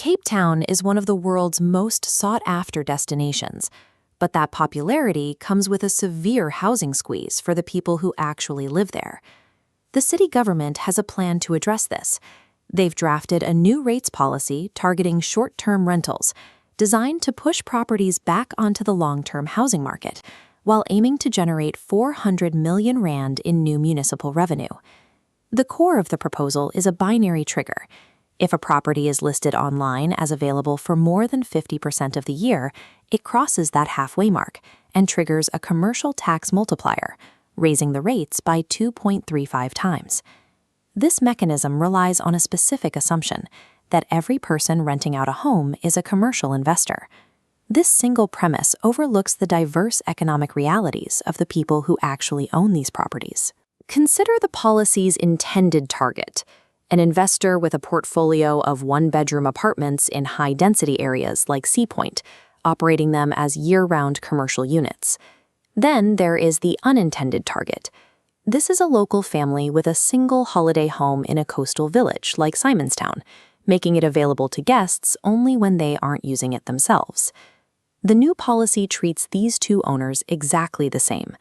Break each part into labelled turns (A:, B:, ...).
A: Cape Town is one of the world's most sought-after destinations, but that popularity comes with a severe housing squeeze for the people who actually live there. The city government has a plan to address this. They've drafted a new rates policy targeting short-term rentals, designed to push properties back onto the long-term housing market, while aiming to generate 400 million rand in new municipal revenue. The core of the proposal is a binary trigger. If a property is listed online as available for more than 50% of the year, it crosses that halfway mark and triggers a commercial tax multiplier, raising the rates by 2.35 times. This mechanism relies on a specific assumption that every person renting out a home is a commercial investor. This single premise overlooks the diverse economic realities of the people who actually own these properties. Consider the policy's intended target: an investor with a portfolio of one-bedroom apartments in high-density areas like Sea Point, operating them as year-round commercial units. Then there is the unintended target. This is a local family with a single holiday home in a coastal village like Simonstown, making it available to guests only when they aren't using it themselves. The new policy treats these two owners exactly the same.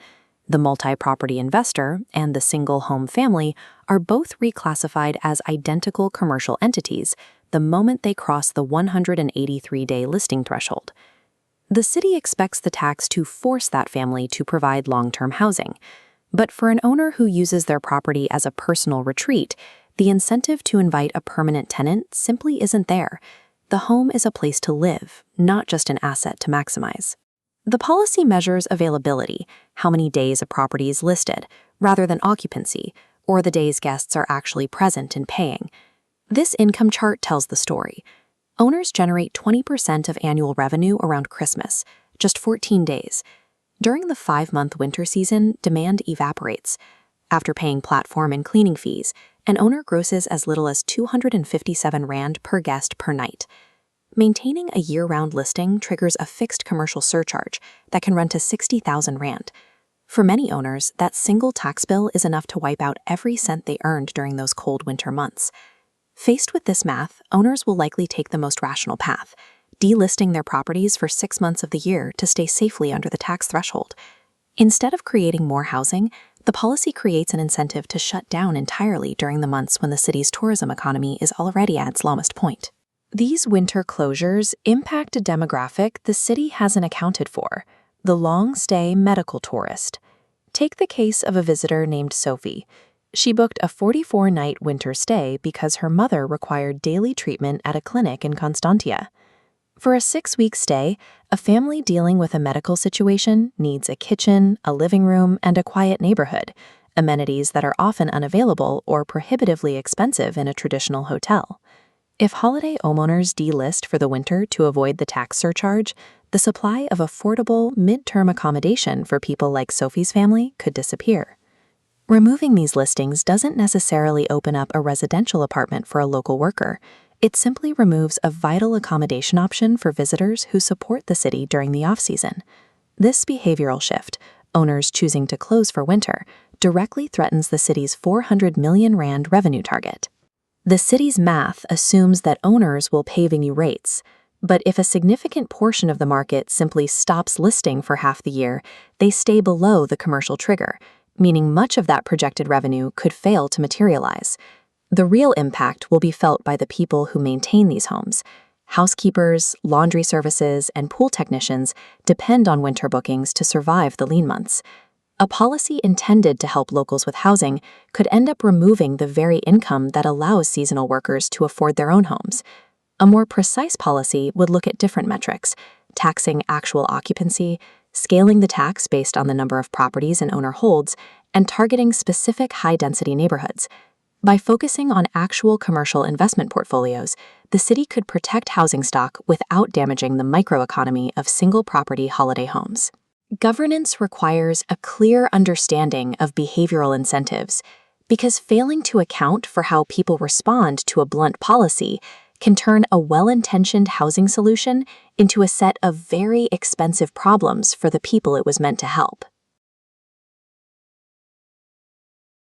A: The multi-property investor and the single-home family are both reclassified as identical commercial entities the moment they cross the 183-day listing threshold. The city expects the tax to force that family to provide long-term housing. But for an owner who uses their property as a personal retreat, the incentive to invite a permanent tenant simply isn't there. The home is a place to live, not just an asset to maximize. The policy measures availability, how many days a property is listed, rather than occupancy, or the days guests are actually present and paying. This income chart tells the story. Owners generate 20% of annual revenue around Christmas, just 14 days. During the 5-month winter season, demand evaporates. After paying platform and cleaning fees, an owner grosses as little as 257 Rand per guest per night. Maintaining a year-round listing triggers a fixed commercial surcharge that can run to 60,000 Rand. For many owners, that single tax bill is enough to wipe out every cent they earned during those cold winter months. Faced with this math, owners will likely take the most rational path, delisting their properties for 6 months of the year to stay safely under the tax threshold. Instead of creating more housing, the policy creates an incentive to shut down entirely during the months when the city's tourism economy is already at its lowest point. These winter closures impact a demographic the city hasn't accounted for: the long-stay medical tourist. Take the case of a visitor named Sophie. She booked a 44-night winter stay because her mother required daily treatment at a clinic in Constantia. For a 6-week stay, a family dealing with a medical situation needs a kitchen, a living room, and a quiet neighborhood, amenities that are often unavailable or prohibitively expensive in a traditional hotel. If holiday homeowners delist for the winter to avoid the tax surcharge, the supply of affordable, mid-term accommodation for people like Sophie's family could disappear. Removing these listings doesn't necessarily open up a residential apartment for a local worker. It simply removes a vital accommodation option for visitors who support the city during the off-season. This behavioral shift, owners choosing to close for winter, directly threatens the city's 400 million Rand revenue target. The city's math assumes that owners will pay new rates, but if a significant portion of the market simply stops listing for half the year, they stay below the commercial trigger, meaning much of that projected revenue could fail to materialize. The real impact will be felt by the people who maintain these homes. Housekeepers, laundry services, and pool technicians depend on winter bookings to survive the lean months. A policy intended to help locals with housing could end up removing the very income that allows seasonal workers to afford their own homes. A more precise policy would look at different metrics: taxing actual occupancy, scaling the tax based on the number of properties an owner holds, and targeting specific high-density neighborhoods. By focusing on actual commercial investment portfolios, the city could protect housing stock without damaging the microeconomy of single-property holiday homes. Governance requires a clear understanding of behavioral incentives, because failing to account for how people respond to a blunt policy can turn a well-intentioned housing solution into a set of very expensive problems for the people it was meant to help.